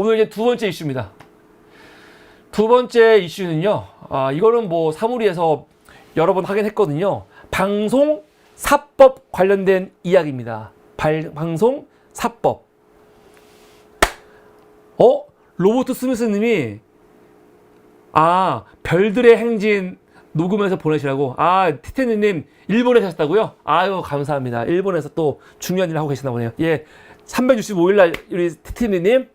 오늘 이제 두 번째 이슈입니다. 두 번째 이슈는요, 이거는 뭐 사무리에서 여러 번 하긴 했거든요. 방송 사법 관련된 이야기입니다. 방송 사법. 로버트 스미스님이 별들의 행진 녹음해서 보내시라고. 티테니님 일본에 계셨다고요? 아유, 감사합니다. 일본에서 또 중요한 일을 하고 계시나 보네요. 예, 365일날 우리 티테니님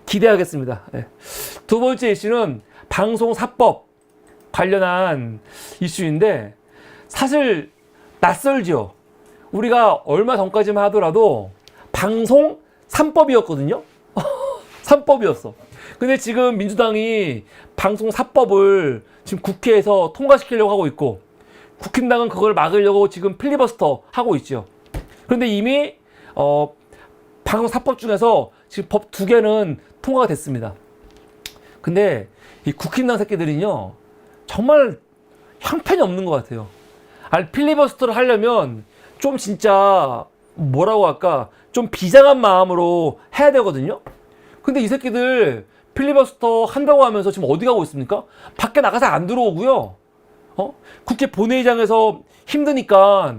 기대하겠습니다. 예. 두 번째 이슈는 방송 사법 관련한 이슈인데 사실 낯설죠. 우리가 얼마 전까지만 하더라도 방송 3법이었거든요. 3법이었어. 근데 지금 민주당이 방송 4법을 지금 국회에서 통과시키려고 하고 있고, 국힘당은 그걸 막으려고 지금 필리버스터 하고 있죠. 그런데 이미 방송 4법 중에서 지금 법 2개는 통과가 됐습니다. 근데 이 국힘당 새끼들은요, 정말 형편이 없는 것 같아요. 필리버스터를 하려면 좀 진짜 뭐라고 할까, 좀 비장한 마음으로 해야 되거든요. 근데 이 새끼들 필리버스터 한다고 하면서 지금 어디 가고 있습니까? 밖에 나가서 안 들어오고요. 국회 본회의장에서 힘드니까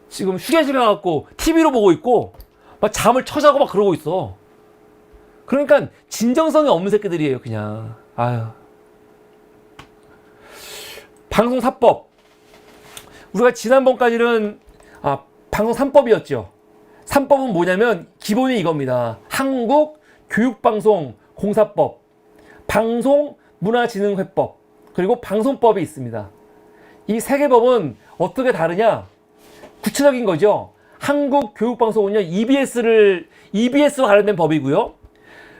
지금 휴게실 가갖고 TV로 보고 있고 막 잠을 쳐자고 막 그러고 있어. 그러니까 진정성이 없는 새끼들이에요, 그냥. 방송 4법. 우리가 지난번까지는 방송 3법이었죠. 3법은 뭐냐면 기본이 이겁니다. 한국교육방송공사법, 방송문화진흥회법, 그리고 방송법이 있습니다. 이 세 개 법은 어떻게 다르냐? 구체적인 거죠. 한국교육방송은요, EBS와 관련된 법이고요.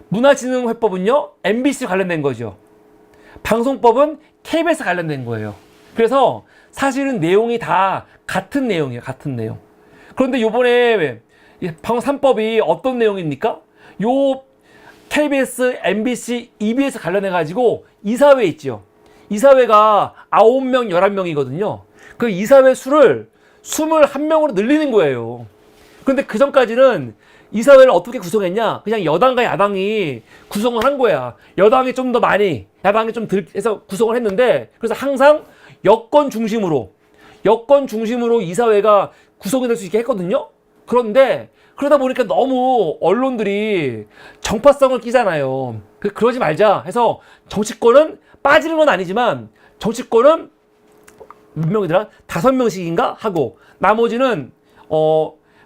문화진흥회법은요, MBC 관련된 거죠. 방송법은 KBS 관련된 거예요. 그래서 사실은 내용이 다 같은 내용이에요. 같은 내용. 그런데 요번에 방송 3법이 어떤 내용입니까? 요 KBS, MBC, EBS 관련해가지고 이사회 있죠. 이사회가 9명, 11명이거든요. 그 이사회 수를 21명으로 늘리는 거예요. 그런데 그 전까지는 이사회를 어떻게 구성했냐? 그냥 여당과 야당이 구성을 한 거야. 여당이 좀 더 많이, 야당이 좀 덜 해서 구성을 했는데, 그래서 항상 여권 중심으로 이사회가 구성이 될 수 있게 했거든요. 그런데 그러다 보니까 너무 언론들이 정파성을 끼잖아요. 그러지 말자 해서 정치권은 빠지는 건 아니지만 정치권은 몇 명이더라? 5명씩인가? 하고 나머지는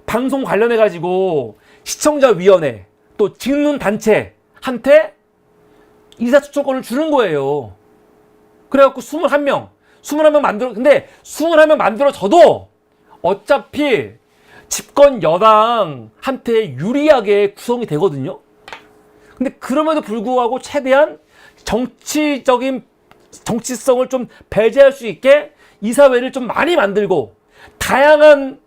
방송 관련해가지고 시청자위원회 또 직능단체한테 이사추천권을 주는 거예요. 그래갖고 21명 만들어. 근데 21명 만들어져도 어차피 집권 여당한테 유리하게 구성이 되거든요. 근데 그럼에도 불구하고 최대한 정치성을 좀 배제할 수 있게 이사회를 좀 많이 만들고 다양한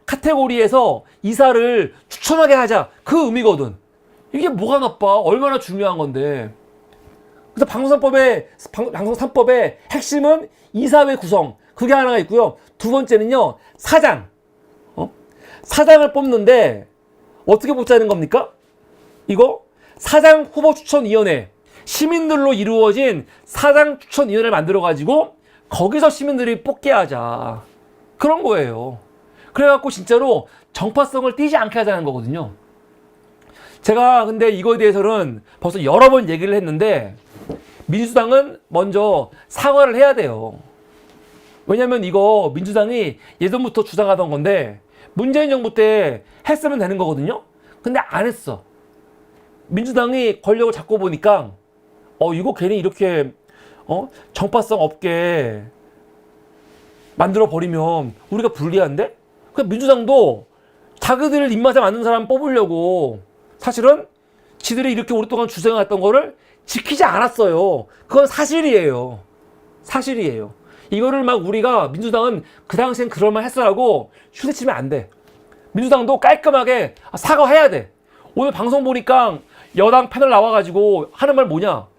카테고리에서 이사를 추천하게 하자, 그 의미거든. 이게 뭐가 나빠? 얼마나 중요한 건데. 그래서 방송 3법의 핵심은 이사회 구성, 그게 하나가 있고요. 두 번째는요, 사장을 뽑는데 어떻게 뽑자는 겁니까? 이거 사장 후보 추천위원회, 시민들로 이루어진 사장 추천위원회를 만들어가지고 거기서 시민들이 뽑게 하자, 그런 거예요. 그래갖고 진짜로 정파성을 띄지 않게 하자는 거거든요. 제가 근데 이거에 대해서는 벌써 여러 번 얘기를 했는데 민주당은 먼저 사과를 해야 돼요. 왜냐면 이거 민주당이 예전부터 주장하던 건데 문재인 정부 때 했으면 되는 거거든요. 근데 안 했어. 민주당이 권력을 잡고 보니까 이거 괜히 이렇게 정파성 없게 만들어 버리면 우리가 불리한데? 그러니까 민주당도 자기들 입맛에 맞는 사람 뽑으려고 사실은 지들이 이렇게 오랫동안 주장했던 거를 지키지 않았어요. 그건 사실이에요. 이거를 막 우리가 민주당은 그 당시엔 그럴만 했어라고 휴대치면 안 돼. 민주당도 깔끔하게 사과해야 돼. 오늘 방송 보니까 여당 패널 나와가지고 하는 말 뭐냐?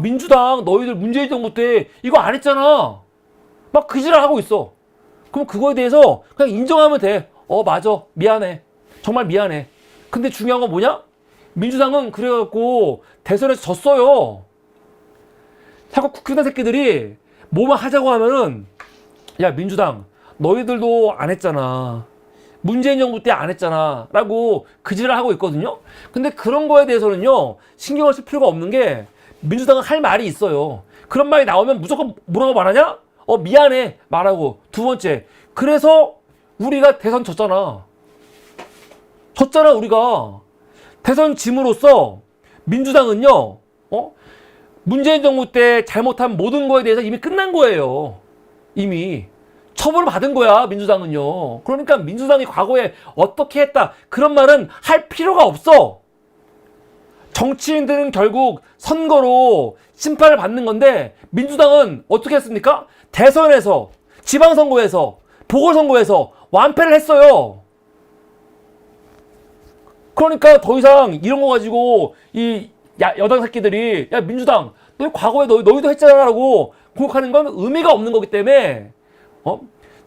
민주당 너희들 문재인 정부 때 이거 안 했잖아. 막 그 지랄 하고 있어. 그럼 그거에 대해서 그냥 인정하면 돼. 맞아. 미안해. 정말 미안해. 근데 중요한 건 뭐냐? 민주당은 그래갖고 대선에서 졌어요. 자꾸 국힘당 새끼들이 뭐만 하자고 하면은 야 민주당 너희들도 안 했잖아. 문재인 정부 때 안 했잖아. 라고 그지랄 하고 있거든요. 근데 그런 거에 대해서는요. 신경을 쓸 필요가 없는 게 민주당은 할 말이 있어요. 그런 말이 나오면 무조건 뭐라고 말하냐? 미안해. 말하고. 두 번째. 그래서 우리가 대선 졌잖아. 졌잖아 우리가. 대선 짐으로써 민주당은요. 문재인 정부 때 잘못한 모든 거에 대해서 이미 끝난 거예요. 이미. 처벌을 받은 거야 민주당은요. 그러니까 민주당이 과거에 어떻게 했다 그런 말은 할 필요가 없어. 정치인들은 결국 선거로 심판을 받는 건데 민주당은 어떻게 했습니까? 대선에서 지방선거에서 보궐선거에서 완패를 했어요. 그러니까 더 이상 이런 거 가지고 이 여당 새끼들이 야 민주당 너 과거에 너희도 했잖아 라고 공격하는 건 의미가 없는 거기 때문에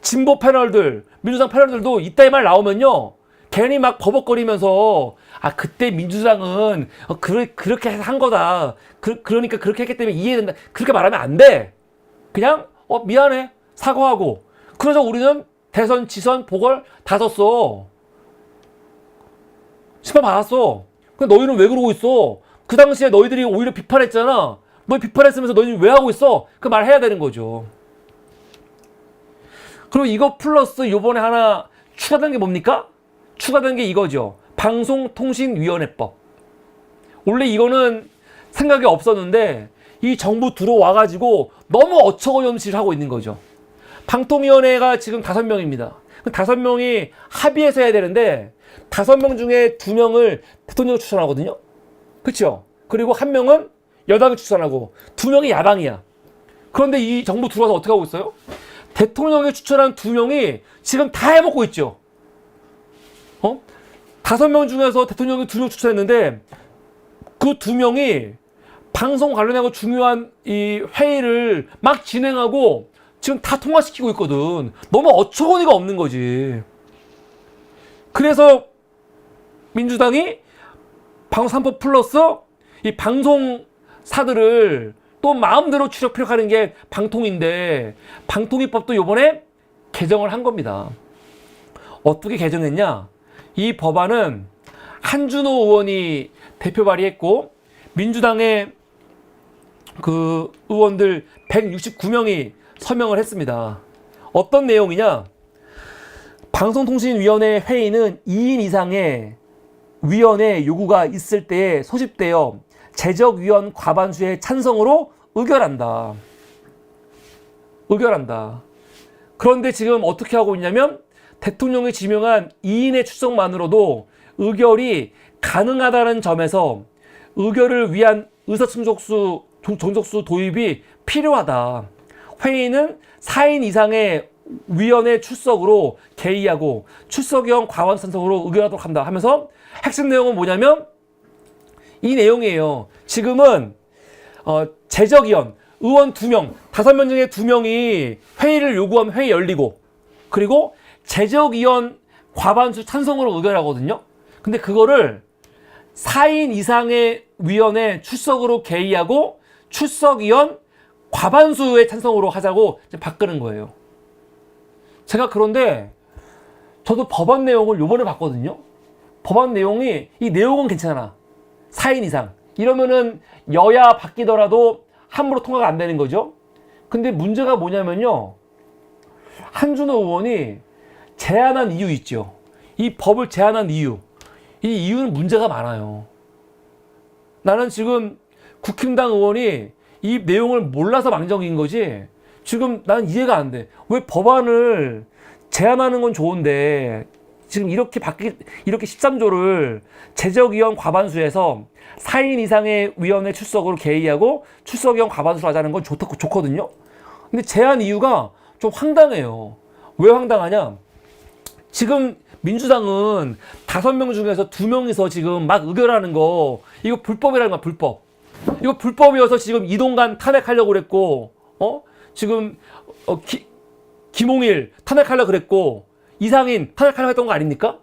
진보 패널들, 민주당 패널들도 이따위 말 나오면요. 괜히 막 버벅거리면서 그때 민주당은 그렇게 한 거다. 그러니까 그렇게 했기 때문에 이해된다. 그렇게 말하면 안 돼. 그냥 미안해. 사과하고. 그래서 우리는 대선, 지선, 보궐 다 졌어. 심판 받았어. 근데 너희는 왜 그러고 있어? 그 당시에 너희들이 오히려 비판했잖아. 너희 비판했으면서 너희는 왜 하고 있어? 그 말 해야 되는 거죠. 그리고 이거 플러스 요번에 하나 추가된 게 뭡니까? 추가된 게 이거죠. 방송통신위원회법. 원래 이거는 생각이 없었는데 이 정부 들어와가지고 너무 어처구니없이 하고 있는 거죠. 방통위원회가 지금 5명입니다. 5명이 합의해서 해야 되는데 5명 중에 2명을 대통령이 추천하거든요. 그렇죠? 그리고 1명은 여당이 추천하고 2명이 야당이야. 그런데 이 정부 들어와서 어떻게 하고 있어요? 대통령이 추천한 2명이 지금 다 해먹고 있죠. 5명 중에서 대통령이 2명 추천했는데 그 2명이 방송 관련하고 중요한 이 회의를 막 진행하고 지금 다 통과시키고 있거든. 너무 어처구니가 없는 거지. 그래서 민주당이 방송 3법 플러스 이 방송사들을 또 마음대로 추력하는 게 방통인데 방통위법도 요번에 개정을 한 겁니다. 어떻게 개정했냐? 이 법안은 한준호 의원이 대표 발의했고 민주당의 그 의원들 169명이 서명을 했습니다. 어떤 내용이냐? 방송통신위원회 회의는 2인 이상의 위원회 요구가 있을 때에 소집되어 제적위원 과반수의 찬성으로 의결한다. 그런데 지금 어떻게 하고 있냐면 대통령이 지명한 2인의 출석만으로도 의결이 가능하다는 점에서 의결을 위한 의사충족수 종족수 도입이 필요하다. 회의는 4인 이상의 위원회 출석으로 개의하고 출석위원 과반수 찬성으로 의결하도록 한다 하면서 핵심 내용은 뭐냐면 이 내용이에요. 지금은 제적위원 의원 2명 5명 중에 2명이 회의를 요구하면 회의 열리고 그리고 제적위원 과반수 찬성으로 의결하거든요. 근데 그거를 4인 이상의 위원회 출석으로 개의하고 출석위원 과반수의 찬성으로 하자고 바꾸는 거예요. 제가 그런데 저도 법안 내용을 요번에 봤거든요. 법안 내용이 이 내용은 괜찮아. 4인 이상. 이러면은 여야 바뀌더라도 함부로 통과가 안 되는 거죠. 근데 문제가 뭐냐면요. 한준호 의원이 제안한 이유 있죠. 이 법을 제안한 이유. 이 이유는 문제가 많아요. 나는 지금 국힘당 의원이 이 내용을 몰라서 망정인 거지. 지금 난 이해가 안 돼. 왜 법안을 제안하는 건 좋은데 지금 이렇게 13조를 제적위원 과반수에서 4인 이상의 위원회 출석으로 개의하고 출석위원 과반수로 하자는 건 좋거든요. 근데 제안 이유가 좀 황당해요. 왜 황당하냐? 지금 민주당은 5명 중에서 2명이서 지금 막 의결하는 거 이거 불법이라는 거야. 불법. 이거 불법이어서 지금 이동관 탄핵하려고 그랬고 지금 김홍일 탄핵하려고 그랬고 이상인 탄핵하려고 했던 거 아닙니까?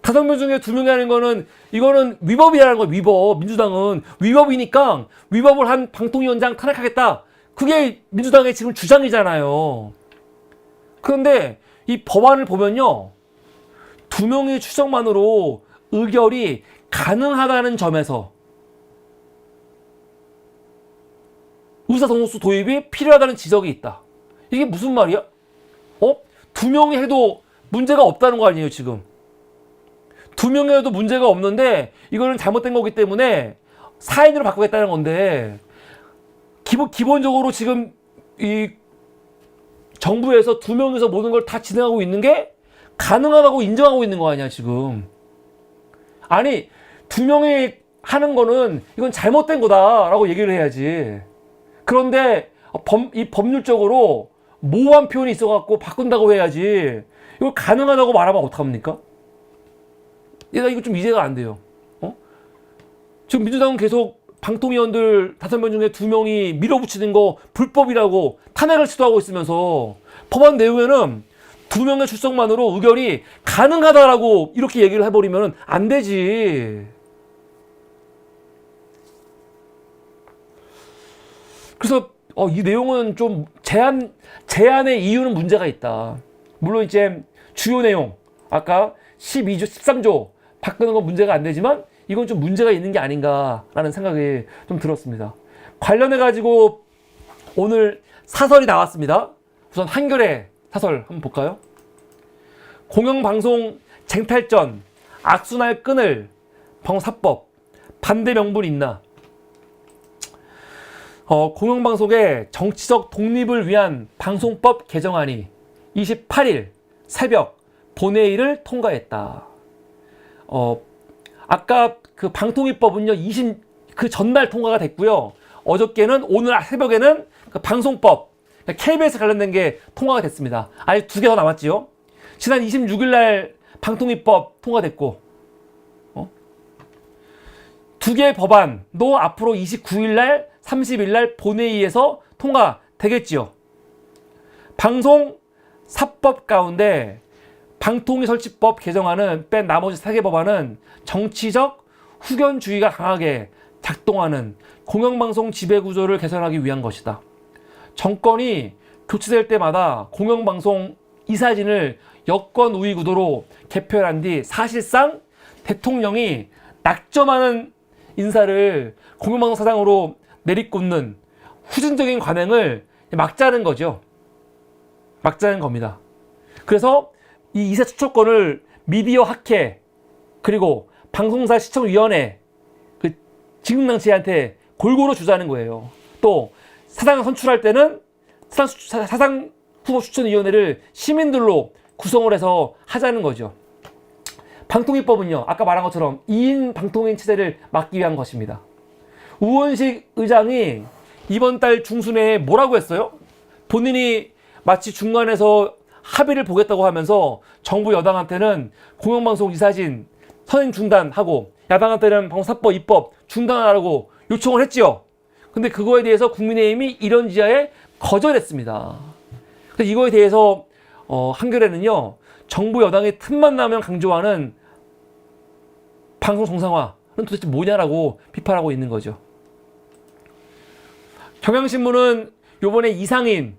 5명 중에 2명이 하는 거는 이거는 위법이라는 거예요. 위법. 민주당은 위법이니까 위법을 한 방통위원장 탄핵하겠다. 그게 민주당의 지금 주장이잖아요. 그런데 이 법안을 보면요, 2명의 추정만으로 의결이 가능하다는 점에서 의사소통수 도입이 필요하다는 지적이 있다. 이게 무슨 말이야? 2명이 해도 문제가 없다는 거 아니에요, 지금. 2명이 해도 문제가 없는데 이거는 잘못된 거기 때문에 4인으로 바꾸겠다는 건데, 기본적으로 지금 이 정부에서 2명이서 모든 걸 다 진행하고 있는 게 가능하다고 인정하고 있는 거 아니야, 지금. 아니, 2명이 하는 거는 이건 잘못된 거다라고 얘기를 해야지. 그런데 이 법률적으로 모호한 표현이 있어갖고 바꾼다고 해야지. 이걸 가능하다고 말하면 어떡합니까? 나 이거 좀 이해가 안 돼요. 지금 민주당은 계속 방통위원들 5명 중에 2명이 밀어붙이는 거 불법이라고 탄핵을 시도하고 있으면서 법안 내용에는 2명의 출석만으로 의결이 가능하다라고 이렇게 얘기를 해버리면 안 되지. 그래서 이 내용은 좀 제안의 이유는 문제가 있다. 물론 이제 주요 내용 아까 12조, 13조 바꾸는 건 문제가 안 되지만 이건 좀 문제가 있는 게 아닌가라는 생각이 좀 들었습니다. 관련해 가지고 오늘 사설이 나왔습니다. 우선 한겨레 사설 한번 볼까요? 공영방송 쟁탈전 악순환 끈을 방사법 반대 명분 있나? 공영방송의 정치적 독립을 위한 방송법 개정안이 28일 새벽 본회의를 통과했다. 아까 그 방통위법은요, 그 전날 통과가 됐고요. 어저께는 오늘 새벽에는 그 방송법, KBS 관련된 게 통과가 됐습니다. 아직 2개 더 남았지요. 지난 26일 날 방통위법 통과됐고, 2개의 법안도 앞으로 29일 날, 30일 날 본회의에서 통과되겠지요. 방송사법 가운데 방통위 설치법 개정안은 뺀 나머지 3개 법안은 정치적 후견주의가 강하게 작동하는 공영방송 지배구조를 개선하기 위한 것이다. 정권이 교체될 때마다 공영방송 이사진을 여권 우위 구도로 개편한 뒤 사실상 대통령이 낙점하는 인사를 공영방송 사장으로 내리꽂는 후진적인 관행을 막자는 거죠. 막자는 겁니다. 그래서 이 이사 추천권을 미디어 학회 그리고 방송사 시청위원회 그 직능당체한테 골고루 주자는 거예요. 또 사장 선출할 때는 사장 후보 추천위원회를 시민들로 구성을 해서 하자는 거죠. 방통위법은요, 아까 말한 것처럼 2인 방통위인 체제를 막기 위한 것입니다. 우원식 의장이 이번 달 중순에 뭐라고 했어요? 본인이 마치 중간에서 합의를 보겠다고 하면서 정부 여당한테는 공영방송 이사진 선행 중단하고 야당한테는 방송사법 입법 중단하라고 요청을 했지요. 근데 그거에 대해서 국민의힘이 이런 지하에 거절했습니다. 그래서 이거에 대해서 한겨레는요, 정부 여당이 틈만 나면 강조하는 방송 정상화는 도대체 뭐냐라고 비판하고 있는 거죠. 경향신문은 요번에 이상인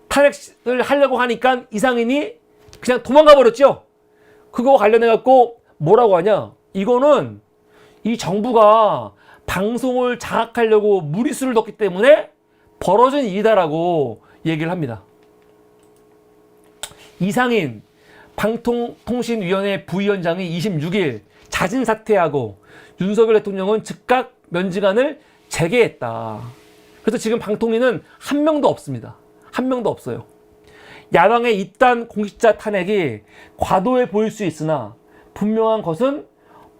탄핵을 하려고 하니까 이상인이 그냥 도망가 버렸죠. 그거 관련해 갖고 뭐라고 하냐? 이거는 이 정부가 방송을 장악하려고 무리수를 뒀기 때문에 벌어진 일이다라고 얘기를 합니다. 이상인 방통통신위원회 부위원장이 26일 자진 사퇴하고 윤석열 대통령은 즉각 면직안을 재개했다. 그래서 지금 방통위는 한 명도 없습니다. 한 명도 없어요. 야당의 이딴 공직자 탄핵이 과도해 보일 수 있으나 분명한 것은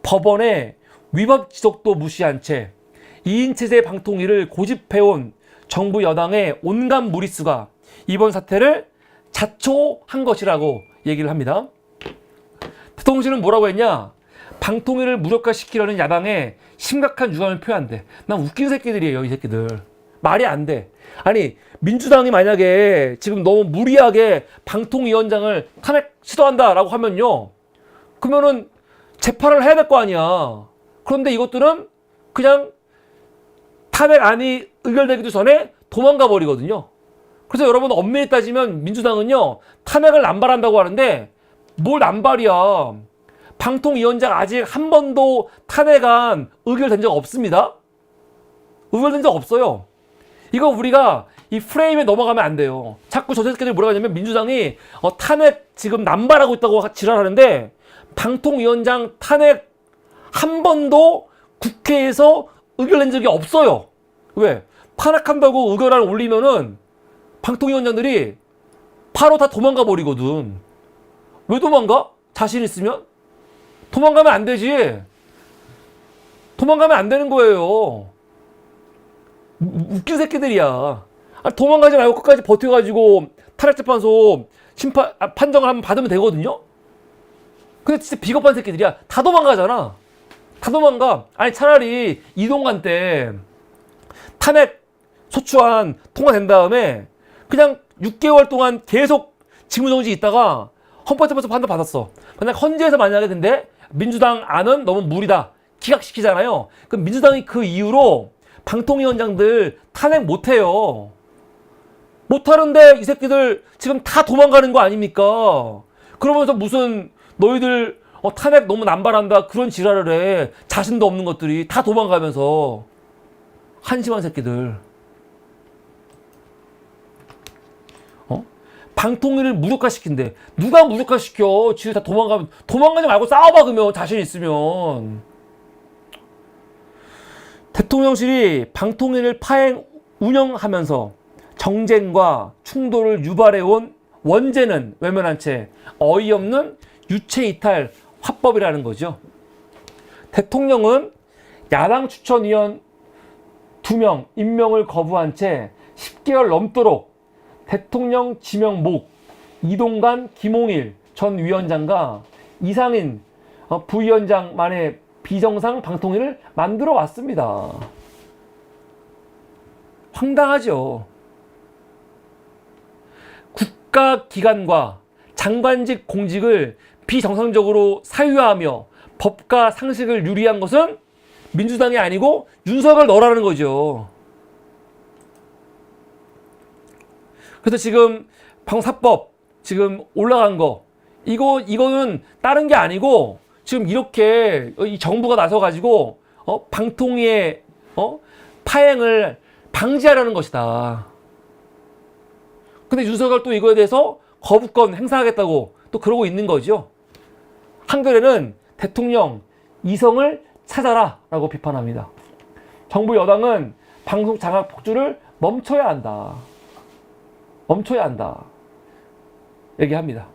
법원의 위법 지적도 무시한 채 2인 체제 방통위를 고집해온 정부 여당의 온갖 무리수가 이번 사태를 자초한 것이라고 얘기를 합니다. 대통령실은 뭐라고 했냐? 방통위를 무력화시키려는 야당의 심각한 유감을 표한대. 난 웃긴 새끼들이에요, 이 새끼들. 말이 안 돼. 아니, 민주당이 만약에 지금 너무 무리하게 방통위원장을 탄핵 시도한다라고 하면요, 그러면은 재판을 해야 될 거 아니야. 그런데 이것들은 그냥 탄핵안이 의결되기도 전에 도망가 버리거든요. 그래서 여러분 엄밀히 따지면 민주당은요, 탄핵을 남발한다고 하는데 뭘 남발이야. 방통위원장 아직 한 번도 탄핵안 의결된 적 없습니다. 의결된 적 없어요. 이거 우리가 이 프레임에 넘어가면 안 돼요. 자꾸 저 새끼들이 뭐라고 하냐면 민주당이 탄핵 지금 남발하고 있다고 지랄하는데 방통위원장 탄핵 한 번도 국회에서 의결된 적이 없어요. 왜? 탄핵한다고 의결안 올리면은 방통위원장들이 바로 다 도망가 버리거든. 왜 도망가? 자신 있으면? 도망가면 안 되지. 도망가면 안 되는 거예요. 웃긴 새끼들이야. 도망가지 말고 끝까지 버텨가지고 탄핵재판소 판정을 한번 받으면 되거든요? 근데 진짜 비겁한 새끼들이야. 다 도망가잖아. 다 도망가. 아니, 차라리 이동관 때 탄핵 소추안 통과된 다음에 그냥 6개월 동안 계속 직무정지 있다가 헌법재판소 판단 받았어. 만약 헌재에서 만약에 근데 민주당 안은 너무 무리다, 기각시키잖아요. 그럼 민주당이 그 이후로 방통위원장들 탄핵 못해요. 못하는데 이 새끼들 지금 다 도망가는 거 아닙니까? 그러면서 무슨 너희들 탄핵 너무 남발한다 그런 지랄을 해. 자신도 없는 것들이 다 도망가면서. 한심한 새끼들. 방통위를 무력화시킨대. 누가 무력화시켜? 지금 다 도망가지 말고 싸워봐. 그러면 자신 있으면. 대통령실이 방통위를 파행 운영하면서 정쟁과 충돌을 유발해온 원죄는 외면한 채 어이없는 유체이탈 화법이라는 거죠. 대통령은 야당 추천위원 2명 임명을 거부한 채 10개월 넘도록 대통령 지명 목 이동관, 김홍일 전 위원장과 이상인 부위원장만의 비정상 방통위를 만들어 왔습니다. 황당하죠. 국가기관과 장관직 공직을 비정상적으로 사유화하며 법과 상식을 유리한 것은 민주당이 아니고 윤석열 너라는 거죠. 그래서 지금 방사법 지금 올라간 거 이거는 다른 게 아니고 지금 이렇게 이 정부가 나서 가지고 방통위의 파행을 방지하려는 것이다. 근데 윤석열 또 이거에 대해서 거부권 행사하겠다고 또 그러고 있는 거죠. 한겨레는 대통령 이성을 찾아라 라고 비판합니다. 정부 여당은 방송 장악 폭주를 멈춰야 한다. 멈춰야 한다. 얘기합니다.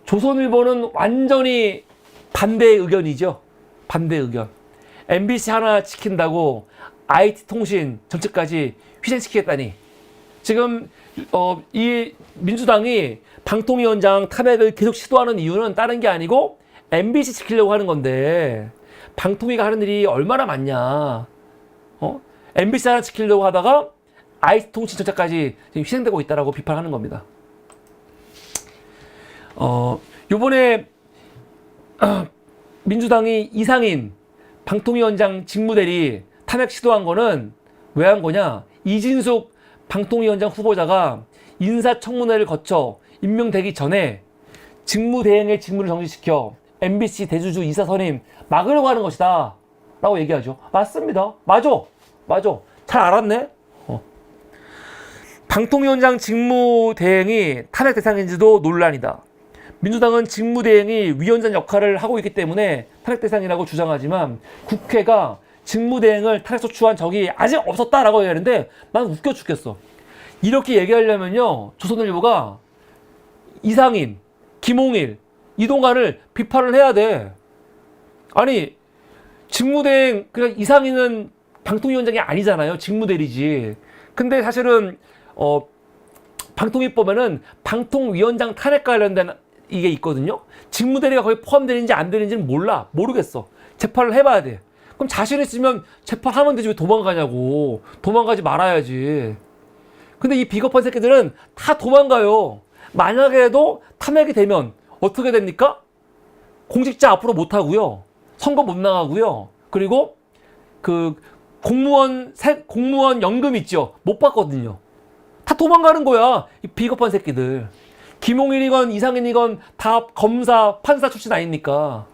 조선일보는 완전히 반대의 의견이죠. 반대 의견. MBC 하나 지킨다고 IT통신 전체까지 희생시키겠다니. 지금 이 민주당이 방통위원장 탄핵을 계속 시도하는 이유는 다른 게 아니고 MBC 지키려고 하는 건데 방통위가 하는 일이 얼마나 많냐. MBC 하나 지키려고 하다가 IT통신 전체까지 지금 희생되고 있다라고 비판하는 겁니다. 요번에 민주당이 이상인 방통위원장 직무대리 탄핵 시도한 거는 왜 한 거냐? 이진숙 방통위원장 후보자가 인사청문회를 거쳐 임명되기 전에 직무대행의 직무를 정지시켜 MBC 대주주 이사 선임 막으려고 하는 것이다 라고 얘기하죠. 맞습니다. 맞아. 잘 알았네. 방통위원장 직무대행이 탄핵 대상인지도 논란이다. 민주당은 직무대행이 위원장 역할을 하고 있기 때문에 탄핵 대상이라고 주장하지만 국회가 직무대행을 탄핵소추한 적이 아직 없었다라고 얘기하는데 난 웃겨 죽겠어. 이렇게 얘기하려면요 조선일보가 이상인, 김홍일, 이동관을 비판을 해야 돼. 아니 직무대행 그냥 이상인은 방통위원장이 아니잖아요. 직무대리지. 근데 사실은 방통위법에는 방통위원장 탄핵과 관련된 이게 있거든요. 직무대리가 거기 포함되는지 안 되는지는 모르겠어. 재판을 해봐야 돼. 그럼 자신 있으면 재판하면 되지 왜 도망가냐고. 도망가지 말아야지. 근데 이 비겁한 새끼들은 다 도망가요. 만약에도 탄핵이 되면 어떻게 됩니까? 공직자 앞으로 못 하고요. 선거 못 나가고요. 그리고 그 공무원 연금 있죠. 못 받거든요. 다 도망가는 거야. 이 비겁한 새끼들. 김용일이건 이상인이건 다 검사, 판사 출신 아닙니까?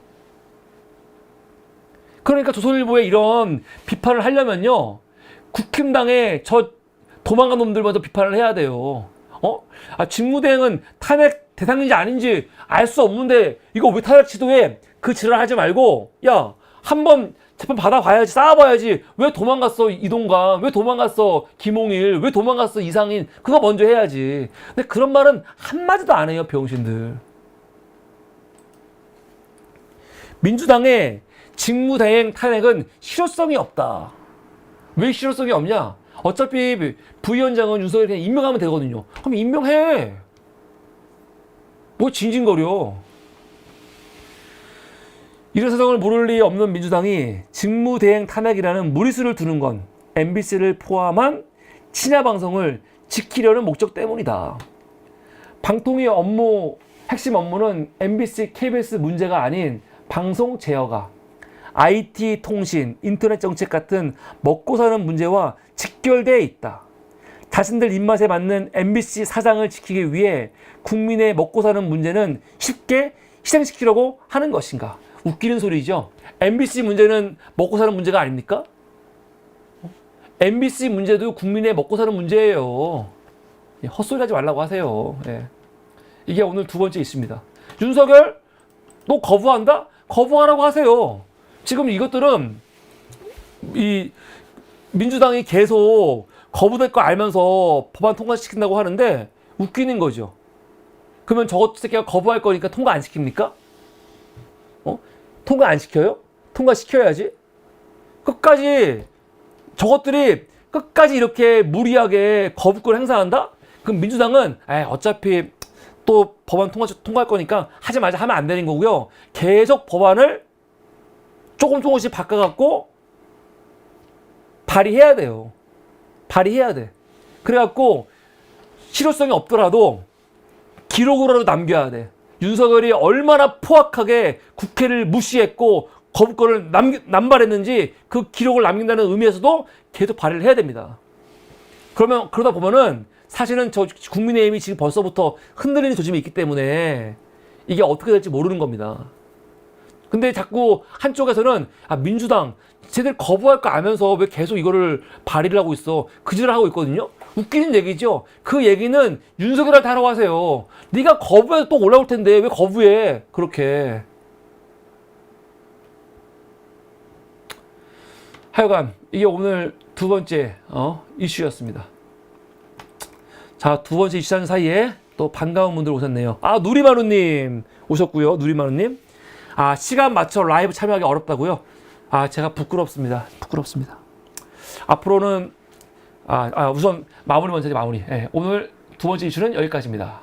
그러니까 조선일보에 이런 비판을 하려면요. 국힘당에 저 도망간 놈들 먼저 비판을 해야 돼요. 직무대행은 탄핵 대상인지 아닌지 알 수 없는데 이거 왜 탄핵 시도해? 그 지랄 하지 말고 야, 한번 재판 받아봐야지, 쌓아봐야지. 왜 도망갔어 이동관? 왜 도망갔어 김홍일? 왜 도망갔어 이상인? 그거 먼저 해야지. 근데 그런 말은 한마디도 안 해요, 병신들. 민주당의 직무대행 탄핵은 실효성이 없다. 왜 실효성이 없냐? 어차피 부위원장은 윤석열이 그냥 임명하면 되거든요. 그럼 임명해. 뭐 징징거려. 이런 사정을 모를 리 없는 민주당이 직무대행 탄핵이라는 무리수를 두는 건 MBC를 포함한 친야 방송을 지키려는 목적 때문이다. 방통위 핵심 업무는 MBC, KBS 문제가 아닌 방송 제어가 IT, 통신, 인터넷 정책 같은 먹고 사는 문제와 직결되어 있다. 자신들 입맛에 맞는 MBC 사장을 지키기 위해 국민의 먹고 사는 문제는 쉽게 희생시키려고 하는 것인가? 웃기는 소리죠. MBC 문제는 먹고 사는 문제가 아닙니까? MBC 문제도 국민의 먹고 사는 문제예요. 헛소리 하지 말라고 하세요. 예. 이게 오늘 두 번째 있습니다. 윤석열, 너 거부한다? 거부하라고 하세요. 지금 이것들은 이 민주당이 계속 거부될 거 알면서 법안 통과시킨다고 하는데 웃기는 거죠. 그러면 저것 새끼가 거부할 거니까 통과 안 시킵니까? 통과 안 시켜요? 통과시켜야지. 끝까지 저것들이 끝까지 이렇게 무리하게 거부권 행사한다? 그럼 민주당은 어차피 또 법안 통과할 거니까 하지 말자 하면 안 되는 거고요. 계속 법안을 조금씩 바꿔갖고 발의해야 돼요. 발의해야 돼. 그래갖고 실효성이 없더라도 기록으로라도 남겨야 돼. 윤석열이 얼마나 포악하게 국회를 무시했고 거부권을 남발했는지 그 기록을 남긴다는 의미에서도 계속 발의를 해야 됩니다. 그러다 보면은 사실은 저 국민의힘이 지금 벌써부터 흔들리는 조짐이 있기 때문에 이게 어떻게 될지 모르는 겁니다. 근데 자꾸 한쪽에서는 민주당 쟤들 거부할 거 알면서 왜 계속 이거를 발의를 하고 있어. 그짓을 하고 있거든요. 웃기는 얘기죠. 그 얘기는 윤석열한테 하라고 하세요. 네가 거부해서 또 올라올 텐데 왜 거부해. 그렇게. 하여간 이게 오늘 두 번째 이슈였습니다. 자, 두 번째 이슈하는 사이에 또 반가운 분들 오셨네요. 누리마루님 오셨고요. 누리마루님. 시간 맞춰 라이브 참여하기 어렵다고요? 제가 부끄럽습니다. 앞으로는 우선 마무리 먼저 마무리. 예, 오늘 두 번째 이슈는 여기까지입니다.